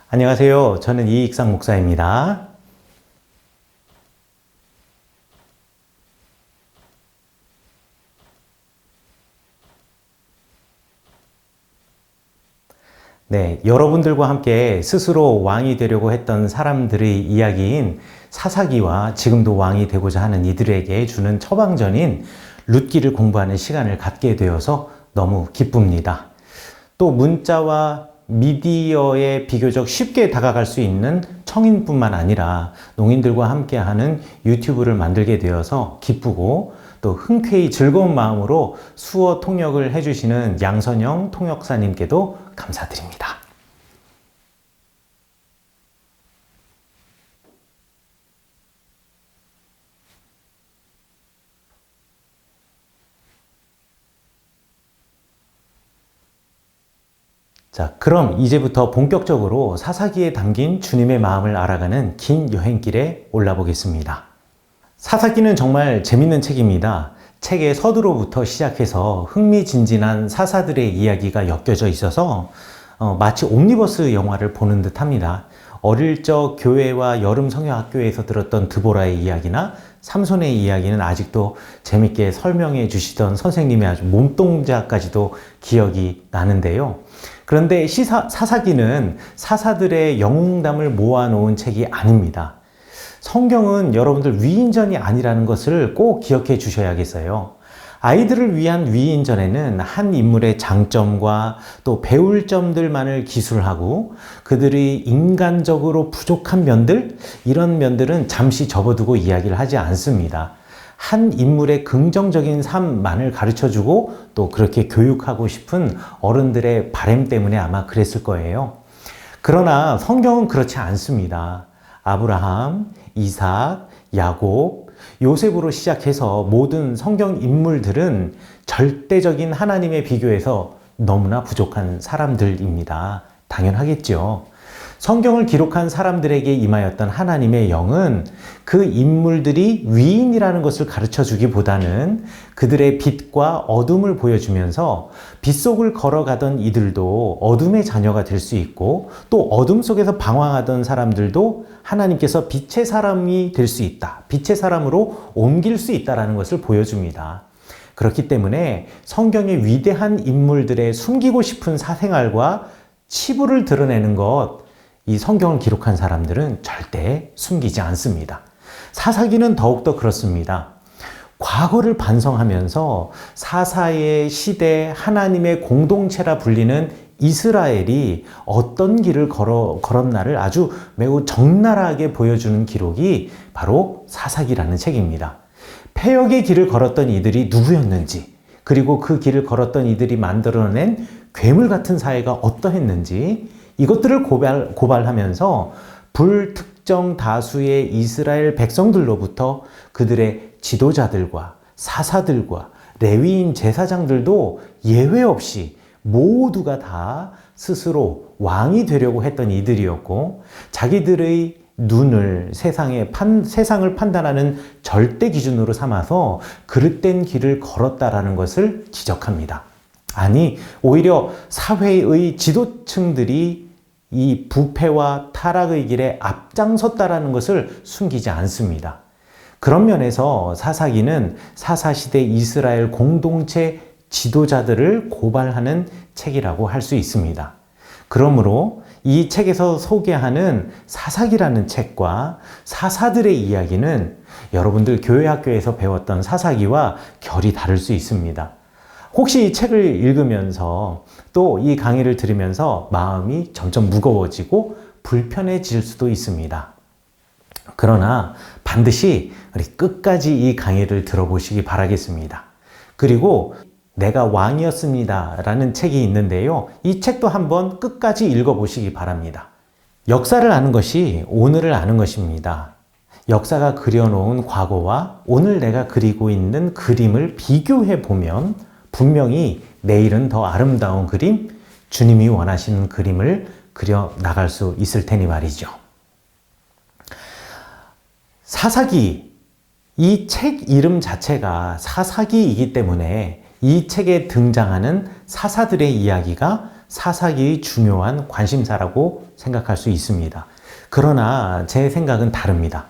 안녕하세요. 저는 이익상 목사입니다. 네, 여러분들과 함께 스스로 왕이 되려고 했던 사람들의 이야기인 사사기와 지금도 왕이 되고자 하는 이들에게 주는 처방전인 룻기를 공부하는 시간을 갖게 되어서 너무 기쁩니다. 또 문자와 미디어에 비교적 쉽게 다가갈 수 있는 청인뿐만 아니라 농인들과 함께하는 유튜브를 만들게 되어서 기쁘고 또 흔쾌히 즐거운 마음으로 수어 통역을 해주시는 양선영 통역사님께도 감사드립니다. 자, 그럼 이제부터 본격적으로 사사기에 담긴 주님의 마음을 알아가는 긴 여행길에 올라보겠습니다. 사사기는 정말 재밌는 책입니다. 책의 서두로부터 시작해서 흥미진진한 사사들의 이야기가 엮여져 있어서 마치 옴니버스 영화를 보는 듯 합니다. 어릴 적 교회와 여름 성경학교에서 들었던 드보라의 이야기나 삼손의 이야기는 아직도 재밌게 설명해 주시던 선생님의 아주 몸동자까지도 기억이 나는데요. 그런데 사사기는 사사들의 영웅담을 모아놓은 책이 아닙니다. 성경은 여러분들 위인전이 아니라는 것을 꼭 기억해 주셔야겠어요. 아이들을 위한 위인전에는 한 인물의 장점과 또 배울 점들만을 기술하고 그들의 인간적으로 부족한 면들, 이런 면들은 잠시 접어두고 이야기를 하지 않습니다. 한 인물의 긍정적인 삶만을 가르쳐주고 또 그렇게 교육하고 싶은 어른들의 바람 때문에 아마 그랬을 거예요. 그러나 성경은 그렇지 않습니다. 아브라함, 이삭, 야곱, 요셉으로 시작해서 모든 성경 인물들은 절대적인 하나님에 비교해서 너무나 부족한 사람들입니다. 당연하겠죠. 성경을 기록한 사람들에게 임하였던 하나님의 영은 그 인물들이 위인이라는 것을 가르쳐 주기보다는 그들의 빛과 어둠을 보여주면서 빛 속을 걸어가던 이들도 어둠의 자녀가 될 수 있고 또 어둠 속에서 방황하던 사람들도 하나님께서 빛의 사람이 될 수 있다. 빛의 사람으로 옮길 수 있다는 것을 보여줍니다. 그렇기 때문에 성경의 위대한 인물들의 숨기고 싶은 사생활과 치부를 드러내는 것, 이 성경을 기록한 사람들은 절대 숨기지 않습니다. 사사기는 더욱더 그렇습니다. 과거를 반성하면서 사사의 시대 하나님의 공동체라 불리는 이스라엘이 어떤 길을 걸었나를 아주 매우 적나라하게 보여주는 기록이 바로 사사기라는 책입니다. 패역의 길을 걸었던 이들이 누구였는지, 그리고 그 길을 걸었던 이들이 만들어낸 괴물 같은 사회가 어떠했는지, 이것들을 고발하면서 불특정 다수의 이스라엘 백성들로부터 그들의 지도자들과 사사들과 레위인 제사장들도 예외 없이 모두가 다 스스로 왕이 되려고 했던 이들이었고, 자기들의 눈을 세상을 판단하는 절대 기준으로 삼아서 그릇된 길을 걸었다라는 것을 지적합니다. 아니, 오히려 사회의 지도층들이 이 부패와 타락의 길에 앞장섰다라는 것을 숨기지 않습니다. 그런 면에서 사사기는 사사시대 이스라엘 공동체 지도자들을 고발하는 책이라고 할 수 있습니다. 그러므로 이 책에서 소개하는 사사기라는 책과 사사들의 이야기는 여러분들 교회학교에서 배웠던 사사기와 결이 다를 수 있습니다. 혹시 이 책을 읽으면서 또 이 강의를 들으면서 마음이 점점 무거워지고 불편해질 수도 있습니다. 그러나 반드시 우리 끝까지 이 강의를 들어보시기 바라겠습니다. 그리고 내가 왕이었습니다 라는 책이 있는데요. 이 책도 한번 끝까지 읽어보시기 바랍니다. 역사를 아는 것이 오늘을 아는 것입니다. 역사가 그려놓은 과거와 오늘 내가 그리고 있는 그림을 비교해 보면 분명히 내일은 더 아름다운 그림, 주님이 원하시는 그림을 그려 나갈 수 있을 테니 말이죠. 사사기, 이 책 이름 자체가 사사기이기 때문에 이 책에 등장하는 사사들의 이야기가 사사기의 중요한 관심사라고 생각할 수 있습니다. 그러나 제 생각은 다릅니다.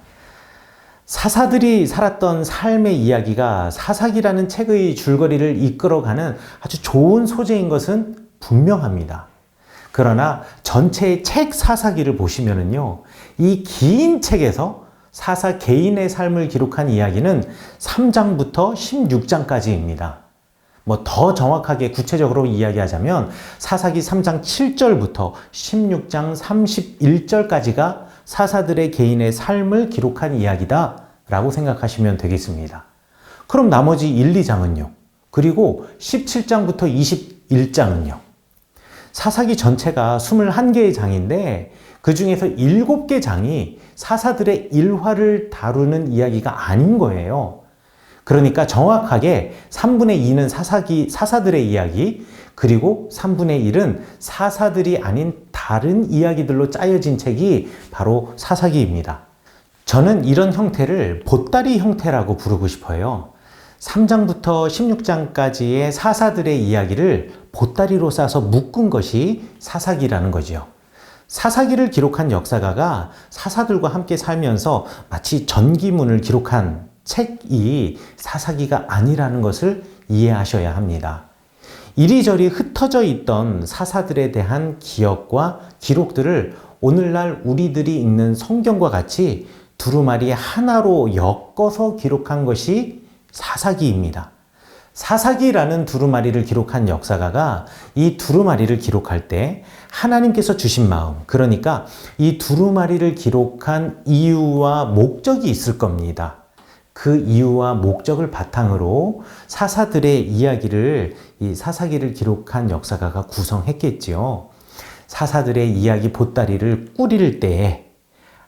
사사들이 살았던 삶의 이야기가 사사기라는 책의 줄거리를 이끌어가는 아주 좋은 소재인 것은 분명합니다. 그러나 전체의 책 사사기를 보시면은요, 이 긴 책에서 사사 개인의 삶을 기록한 이야기는 3장부터 16장까지입니다. 더 정확하게 구체적으로 이야기하자면 사사기 3장 7절부터 16장 31절까지가 사사들의 개인의 삶을 기록한 이야기다 라고 생각하시면 되겠습니다. 그럼 나머지 1, 2장은요? 그리고 17장부터 21장은요? 사사기 전체가 21개의 장인데 그 중에서 7개 장이 사사들의 일화를 다루는 이야기가 아닌 거예요. 그러니까 정확하게 3분의 2는 사사들의 이야기, 그리고 3분의 1은 사사들이 아닌 다른 이야기들로 짜여진 책이 바로 사사기입니다. 저는 이런 형태를 보따리 형태라고 부르고 싶어요. 3장부터 16장까지의 사사들의 이야기를 보따리로 싸서 묶은 것이 사사기라는 거죠. 사사기를 기록한 역사가가 사사들과 함께 살면서 마치 전기문을 기록한 책이 사사기가 아니라는 것을 이해하셔야 합니다. 이리저리 흩어져 있던 사사들에 대한 기억과 기록들을 오늘날 우리들이 읽는 성경과 같이 두루마리 하나로 엮어서 기록한 것이 사사기입니다. 사사기라는 두루마리를 기록한 역사가가 이 두루마리를 기록할 때 하나님께서 주신 마음, 그러니까 이 두루마리를 기록한 이유와 목적이 있을 겁니다. 그 이유와 목적을 바탕으로 사사들의 이야기를, 이 사사기를 기록한 역사가가 구성했겠지요. 사사들의 이야기 보따리를 꾸릴 때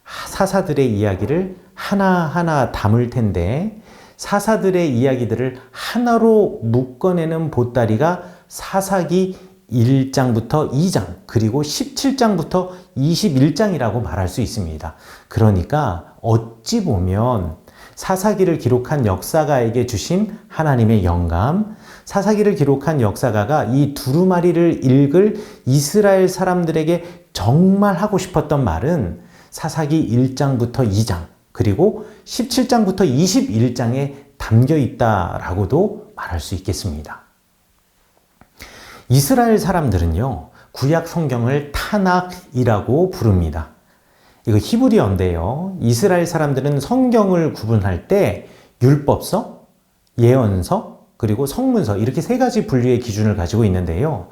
사사들의 이야기를 하나하나 담을 텐데 사사들의 이야기들을 하나로 묶어내는 보따리가 사사기 1장부터 2장 그리고 17장부터 21장이라고 말할 수 있습니다. 그러니까 어찌 보면 사사기를 기록한 역사가에게 주신 하나님의 영감, 사사기를 기록한 역사가가 이 두루마리를 읽을 이스라엘 사람들에게 정말 하고 싶었던 말은 사사기 1장부터 2장 그리고 17장부터 21장에 담겨 있다라고도 말할 수 있겠습니다. 이스라엘 사람들은요, 구약 성경을 타낙이라고 부릅니다. 이거 히브리어인데요. 이스라엘 사람들은 성경을 구분할 때 율법서, 예언서, 그리고 성문서 이렇게 세 가지 분류의 기준을 가지고 있는데요.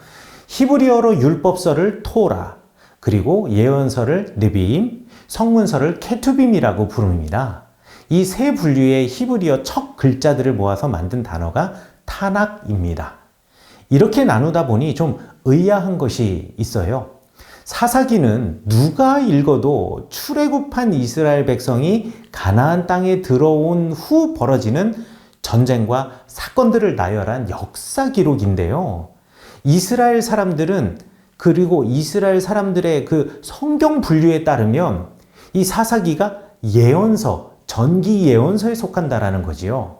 히브리어로 율법서를 토라, 그리고 예언서를 느비임, 성문서를 케투빔이라고 부릅니다. 이 세 분류의 히브리어 첫 글자들을 모아서 만든 단어가 타낙입니다. 이렇게 나누다 보니 좀 의아한 것이 있어요. 사사기는 누가 읽어도 출애굽한 이스라엘 백성이 가나안 땅에 들어온 후 벌어지는 전쟁과 사건들을 나열한 역사 기록인데요. 이스라엘 사람들은 그리고 이스라엘 사람들의 그 성경 분류에 따르면 이 사사기가 예언서, 전기 예언서에 속한다라는 거지요.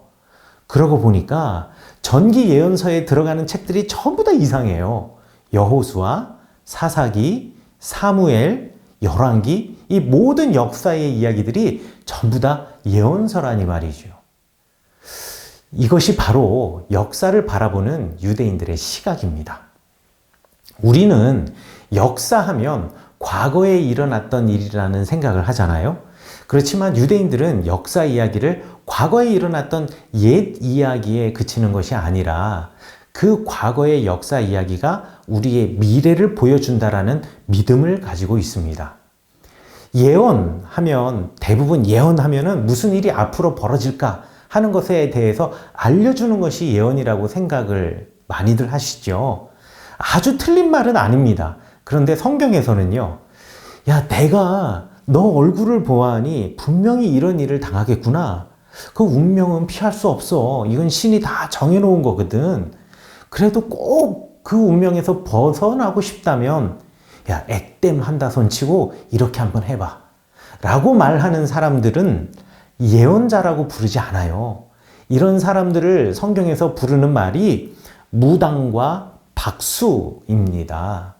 그러고 보니까 전기 예언서에 들어가는 책들이 전부 다 이상해요. 여호수아, 사사기, 사무엘, 열왕기, 이 모든 역사의 이야기들이 전부 다 예언서라니 말이죠. 이것이 바로 역사를 바라보는 유대인들의 시각입니다. 우리는 역사하면 과거에 일어났던 일이라는 생각을 하잖아요. 그렇지만 유대인들은 역사 이야기를 과거에 일어났던 옛 이야기에 그치는 것이 아니라 그 과거의 역사 이야기가 우리의 미래를 보여준다라는 믿음을 가지고 있습니다. 예언하면 대부분 예언하면은 무슨 일이 앞으로 벌어질까 하는 것에 대해서 알려주는 것이 예언이라고 생각을 많이들 하시죠. 아주 틀린 말은 아닙니다. 그런데 성경에서는요, 야, 내가 너 얼굴을 보아하니 분명히 이런 일을 당하겠구나. 그 운명은 피할 수 없어. 이건 신이 다 정해놓은 거거든. 그래도 꼭 그 운명에서 벗어나고 싶다면, 야, 액땜 한다 손치고 이렇게 한번 해봐. 라고 말하는 사람들은 예언자라고 부르지 않아요. 이런 사람들을 성경에서 부르는 말이 무당과 박수입니다.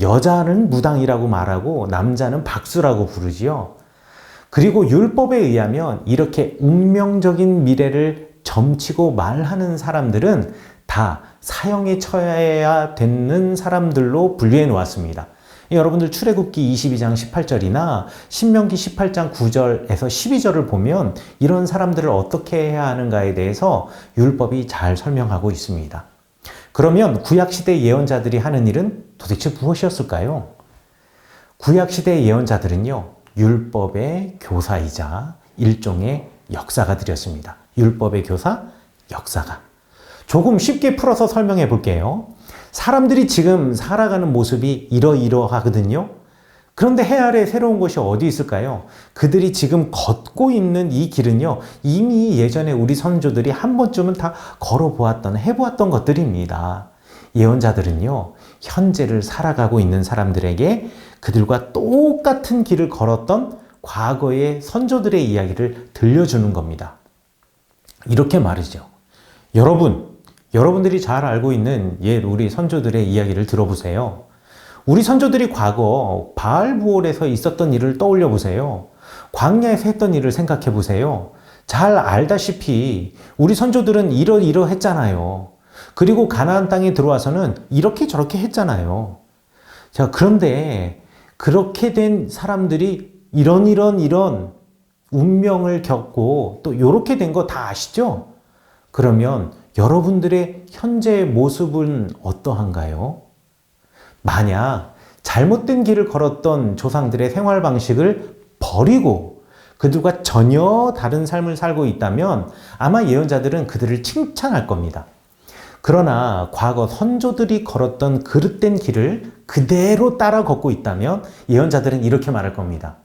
여자는 무당이라고 말하고 남자는 박수라고 부르지요. 그리고 율법에 의하면 이렇게 운명적인 미래를 점치고 말하는 사람들은 다 사형에 처해야 되는 사람들로 분류해 놓았습니다. 여러분들 출애굽기 22장 18절이나 신명기 18장 9절에서 12절을 보면 이런 사람들을 어떻게 해야 하는가에 대해서 율법이 잘 설명하고 있습니다. 그러면 구약시대 예언자들이 하는 일은 도대체 무엇이었을까요? 구약시대 예언자들은요, 율법의 교사이자 일종의 역사가들이었습니다. 율법의 교사, 역사가. 조금 쉽게 풀어서 설명해 볼게요. 사람들이 지금 살아가는 모습이 이러이러하거든요. 그런데 해 아래 새로운 것이 어디 있을까요? 그들이 지금 걷고 있는 이 길은요, 이미 예전에 우리 선조들이 한 번쯤은 다 걸어보았던, 해보았던 것들입니다. 예언자들은요, 현재를 살아가고 있는 사람들에게 그들과 똑같은 길을 걸었던 과거의 선조들의 이야기를 들려주는 겁니다. 이렇게 말이죠. 여러분들이 잘 알고 있는 옛 우리 선조들의 이야기를 들어보세요. 우리 선조들이 과거 바알부올에서 있었던 일을 떠올려 보세요. 광야에서 했던 일을 생각해 보세요. 잘 알다시피 우리 선조들은 이러이러했잖아요. 그리고 가나안 땅에 들어와서는 이렇게 저렇게 했잖아요. 자, 그런데 그렇게 된 사람들이 이런 운명을 겪고 또 이렇게 된 거 다 아시죠? 그러면 여러분들의 현재의 모습은 어떠한가요? 만약 잘못된 길을 걸었던 조상들의 생활 방식을 버리고 그들과 전혀 다른 삶을 살고 있다면 아마 예언자들은 그들을 칭찬할 겁니다. 그러나 과거 선조들이 걸었던 그릇된 길을 그대로 따라 걷고 있다면 예언자들은 이렇게 말할 겁니다.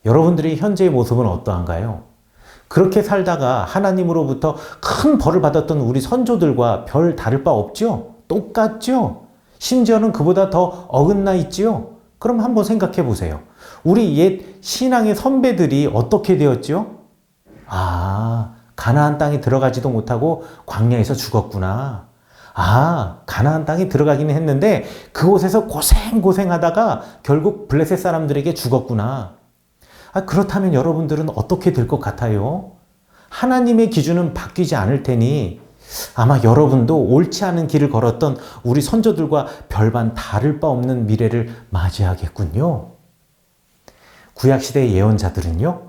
여러분들의 현재의 모습은 어떠한가요? 그렇게 살다가 하나님으로부터 큰 벌을 받았던 우리 선조들과 별 다를 바 없죠? 똑같죠? 심지어는 그보다 더 어긋나 있지요? 그럼 한번 생각해 보세요. 우리 옛 신앙의 선배들이 어떻게 되었죠? 가나안 땅에 들어가지도 못하고 광야에서 죽었구나. 가나안 땅에 들어가기는 했는데 그곳에서 고생하다가 결국 블레셋 사람들에게 죽었구나. 그렇다면 여러분들은 어떻게 될 것 같아요? 하나님의 기준은 바뀌지 않을 테니 아마 여러분도 옳지 않은 길을 걸었던 우리 선조들과 별반 다를 바 없는 미래를 맞이하겠군요. 구약시대 예언자들은요,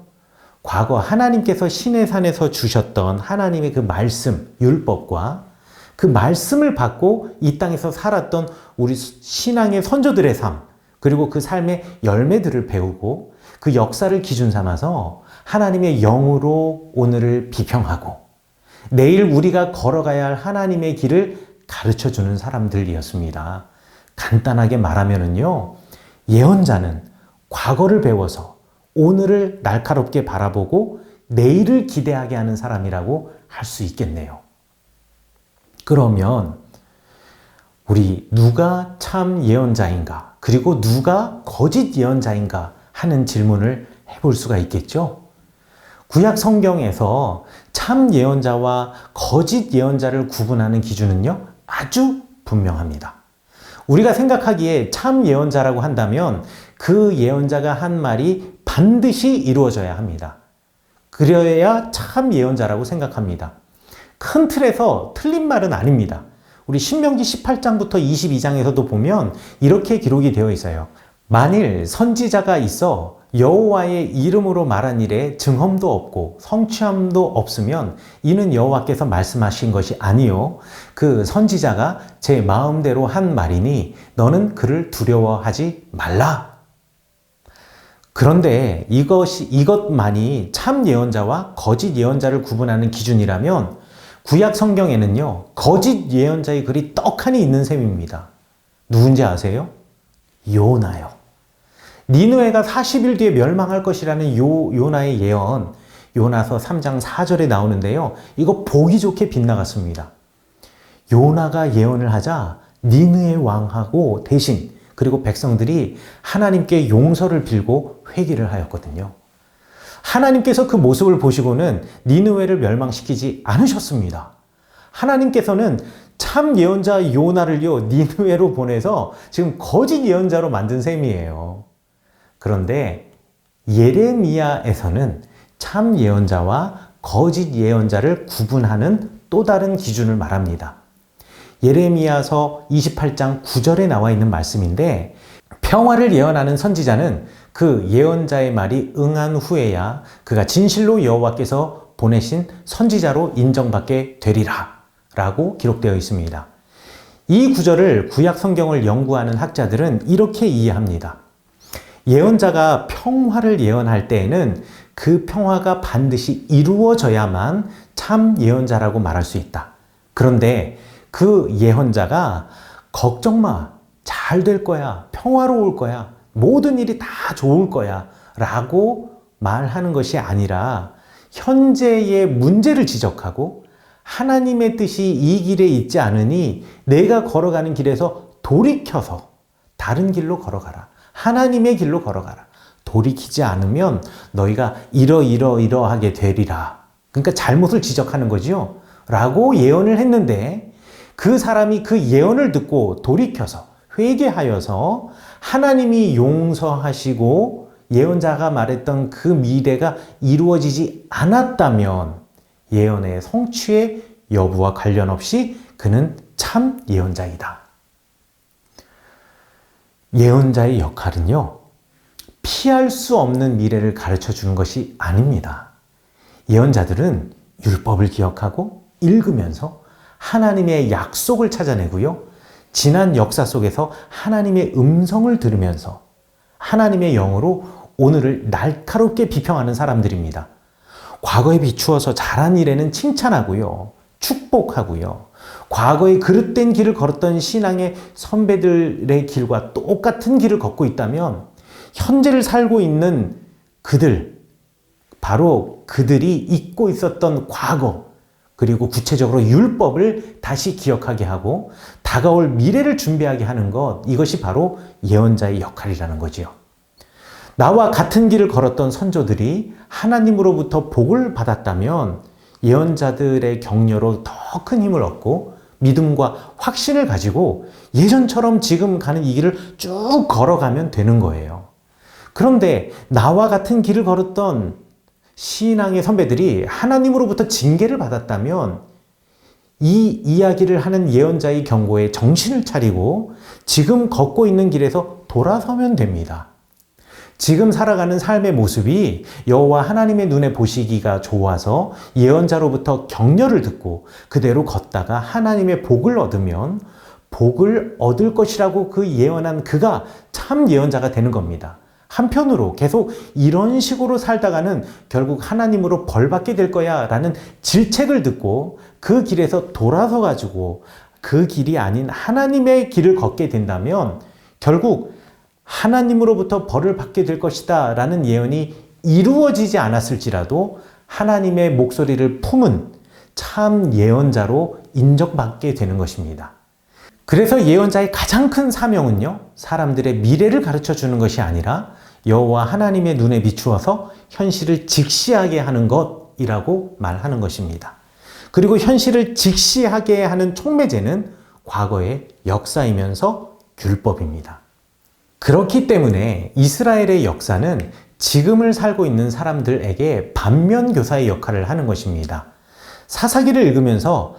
과거 하나님께서 시내산에서 주셨던 하나님의 그 말씀, 율법과 그 말씀을 받고 이 땅에서 살았던 우리 신앙의 선조들의 삶, 그리고 그 삶의 열매들을 배우고 그 역사를 기준 삼아서 하나님의 영으로 오늘을 비평하고 내일 우리가 걸어가야 할 하나님의 길을 가르쳐주는 사람들이었습니다. 간단하게 말하면요, 예언자는 과거를 배워서 오늘을 날카롭게 바라보고 내일을 기대하게 하는 사람이라고 할 수 있겠네요. 그러면 우리 누가 참 예언자인가, 그리고 누가 거짓 예언자인가 하는 질문을 해볼 수가 있겠죠? 구약 성경에서 참 예언자와 거짓 예언자를 구분하는 기준은요, 아주 분명합니다. 우리가 생각하기에 참 예언자라고 한다면 그 예언자가 한 말이 반드시 이루어져야 합니다. 그래야 참 예언자라고 생각합니다. 큰 틀에서 틀린 말은 아닙니다. 우리 신명기 18장부터 22장에서도 보면 이렇게 기록이 되어 있어요. 만일 선지자가 있어 여호와의 이름으로 말한 일에 증언도 없고 성취함도 없으면 이는 여호와께서 말씀하신 것이 아니요 그 선지자가 제 마음대로 한 말이니 너는 그를 두려워하지 말라. 그런데 이것만이 참 예언자와 거짓 예언자를 구분하는 기준이라면 구약 성경에는요, 거짓 예언자의 글이 떡하니 있는 셈입니다. 누군지 아세요? 요나요. 니느웨가 40일 뒤에 멸망할 것이라는 요나의 예언, 요나서 3장 4절에 나오는데요. 이거 보기 좋게 빗나갔습니다. 요나가 예언을 하자 니느웨 왕하고 대신 그리고 백성들이 하나님께 용서를 빌고 회개를 하였거든요. 하나님께서 그 모습을 보시고는 니느웨를 멸망시키지 않으셨습니다. 하나님께서는 참 예언자 요나를요 니느웨로 보내서 지금 거짓 예언자로 만든 셈이에요. 그런데 예레미야에서는 참 예언자와 거짓 예언자를 구분하는 또 다른 기준을 말합니다. 예레미야서 28장 9절에 나와 있는 말씀인데, 평화를 예언하는 선지자는 그 예언자의 말이 응한 후에야 그가 진실로 여호와께서 보내신 선지자로 인정받게 되리라 라고 기록되어 있습니다. 이 구절을 구약 성경을 연구하는 학자들은 이렇게 이해합니다. 예언자가 평화를 예언할 때에는 그 평화가 반드시 이루어져야만 참 예언자라고 말할 수 있다. 그런데 그 예언자가 걱정 마, 잘 될 거야, 평화로울 거야, 모든 일이 다 좋을 거야 라고 말하는 것이 아니라 현재의 문제를 지적하고 하나님의 뜻이 이 길에 있지 않으니 내가 걸어가는 길에서 돌이켜서 다른 길로 걸어가라. 하나님의 길로 걸어가라. 돌이키지 않으면 너희가 이러하게 되리라. 그러니까 잘못을 지적하는 거지요. 라고 예언을 했는데 그 사람이 그 예언을 듣고 돌이켜서 회개하여서 하나님이 용서하시고 예언자가 말했던 그 미래가 이루어지지 않았다면 예언의 성취의 여부와 관련 없이 그는 참 예언자이다. 예언자의 역할은요, 피할 수 없는 미래를 가르쳐 주는 것이 아닙니다. 예언자들은 율법을 기억하고 읽으면서 하나님의 약속을 찾아내고요, 지난 역사 속에서 하나님의 음성을 들으면서 하나님의 영으로 오늘을 날카롭게 비평하는 사람들입니다. 과거에 비추어서 잘한 일에는 칭찬하고요, 축복하고요, 과거에 그릇된 길을 걸었던 신앙의 선배들의 길과 똑같은 길을 걷고 있다면 현재를 살고 있는 그들, 바로 그들이 잊고 있었던 과거, 그리고 구체적으로 율법을 다시 기억하게 하고 다가올 미래를 준비하게 하는 것, 이것이 바로 예언자의 역할이라는 거지요. 나와 같은 길을 걸었던 선조들이 하나님으로부터 복을 받았다면 예언자들의 격려로 더 큰 힘을 얻고 믿음과 확신을 가지고 예전처럼 지금 가는 이 길을 쭉 걸어가면 되는 거예요. 그런데 나와 같은 길을 걸었던 신앙의 선배들이 하나님으로부터 징계를 받았다면 이 이야기를 하는 예언자의 경고에 정신을 차리고 지금 걷고 있는 길에서 돌아서면 됩니다. 지금 살아가는 삶의 모습이 여호와 하나님의 눈에 보시기가 좋아서 예언자로부터 격려를 듣고 그대로 걷다가 하나님의 복을 얻으면 복을 얻을 것이라고 그 예언한 그가 참 예언자가 되는 겁니다. 한편으로 계속 이런 식으로 살다가는 결국 하나님으로 벌받게 될 거야 라는 질책을 듣고 그 길에서 돌아서 가지고 그 길이 아닌 하나님의 길을 걷게 된다면 결국 하나님으로부터 벌을 받게 될 것이다 라는 예언이 이루어지지 않았을지라도 하나님의 목소리를 품은 참 예언자로 인정받게 되는 것입니다. 그래서 예언자의 가장 큰 사명은요, 사람들의 미래를 가르쳐 주는 것이 아니라 여호와 하나님의 눈에 비추어서 현실을 직시하게 하는 것이라고 말하는 것입니다. 그리고 현실을 직시하게 하는 촉매제는 과거의 역사이면서 율법입니다. 그렇기 때문에 이스라엘의 역사는 지금을 살고 있는 사람들에게 반면교사의 역할을 하는 것입니다. 사사기를 읽으면서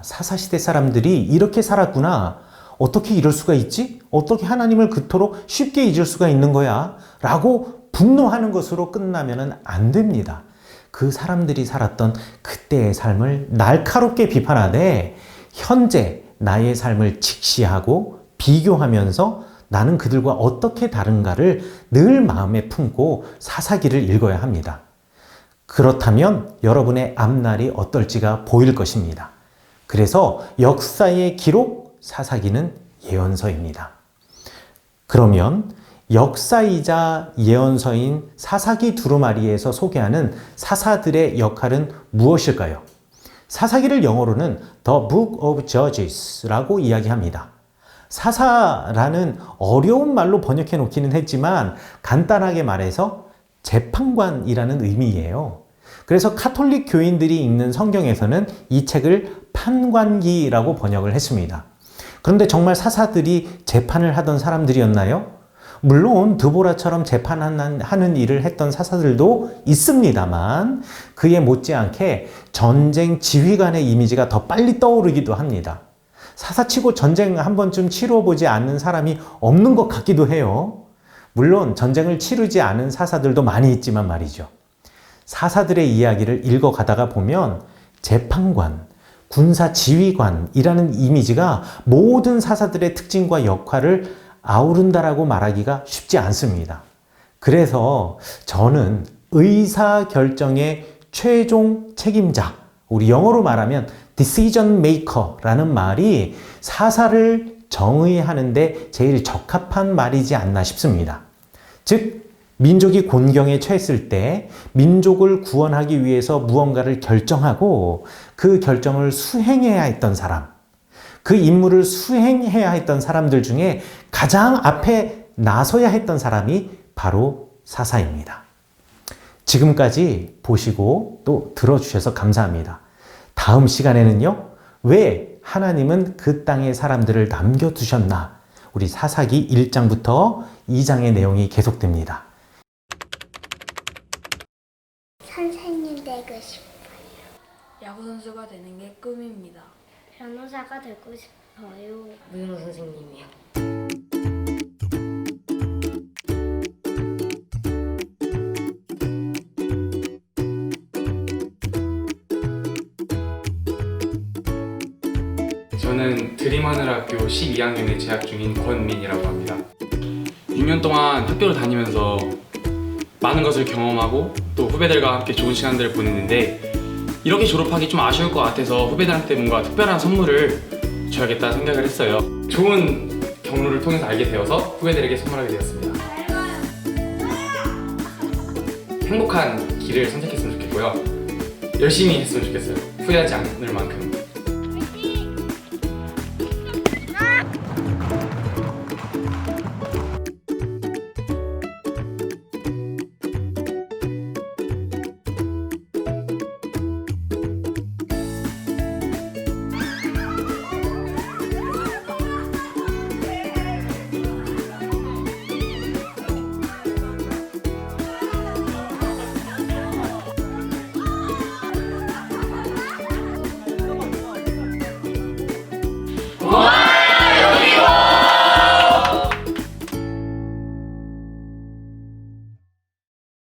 사사시대 사람들이 이렇게 살았구나. 어떻게 이럴 수가 있지? 어떻게 하나님을 그토록 쉽게 잊을 수가 있는 거야? 라고 분노하는 것으로 끝나면 안 됩니다. 그 사람들이 살았던 그때의 삶을 날카롭게 비판하되 현재 나의 삶을 직시하고 비교하면서 나는 그들과 어떻게 다른가를 늘 마음에 품고 사사기를 읽어야 합니다. 그렇다면 여러분의 앞날이 어떨지가 보일 것입니다. 그래서 역사의 기록, 사사기는 예언서입니다. 그러면 역사이자 예언서인 사사기 두루마리에서 소개하는 사사들의 역할은 무엇일까요? 사사기를 영어로는 The Book of Judges라고 이야기합니다. 사사라는 어려운 말로 번역해 놓기는 했지만 간단하게 말해서 재판관이라는 의미예요. 그래서 카톨릭 교인들이 읽는 성경에서는 이 책을 판관기라고 번역을 했습니다. 그런데 정말 사사들이 재판을 하던 사람들이었나요? 물론 드보라처럼 재판하는 일을 했던 사사들도 있습니다만 그에 못지않게 전쟁 지휘관의 이미지가 더 빨리 떠오르기도 합니다. 사사치고 전쟁 한 번쯤 치러보지 않는 사람이 없는 것 같기도 해요. 물론 전쟁을 치르지 않은 사사들도 많이 있지만 말이죠. 사사들의 이야기를 읽어가다가 보면 재판관, 군사 지휘관이라는 이미지가 모든 사사들의 특징과 역할을 아우른다라고 말하기가 쉽지 않습니다. 그래서 저는 의사결정의 최종 책임자, 우리 영어로 말하면 decision maker라는 말이 사사를 정의하는데 제일 적합한 말이지 않나 싶습니다. 즉, 민족이 곤경에 처했을 때 민족을 구원하기 위해서 무언가를 결정하고 그 결정을 수행해야 했던 사람, 그 임무를 수행해야 했던 사람들 중에 가장 앞에 나서야 했던 사람이 바로 사사입니다. 지금까지 보시고 또 들어주셔서 감사합니다. 다음 시간에는요, 왜 하나님은 그 땅의 사람들을 남겨두셨나? 우리 사사기 1장부터 2장의 내용이 계속됩니다. 선생님 되고 싶어요. 야구선수가 되는 게 꿈입니다. 변호사가 되고 싶어요. 무용호 선생님이요. 저는 드림하늘학교 12학년에 재학 중인 권민이라고 합니다. 6년 동안 학교를 다니면서 많은 것을 경험하고 또 후배들과 함께 좋은 시간들을 보냈는데 이렇게 졸업하기 좀 아쉬울 것 같아서 후배들한테 뭔가 특별한 선물을 줘야겠다 생각을 했어요. 좋은 경로를 통해서 알게 되어서 후배들에게 선물하게 되었습니다. 행복한 길을 선택했으면 좋겠고요. 열심히 했으면 좋겠어요. 후회하지 않을 만큼.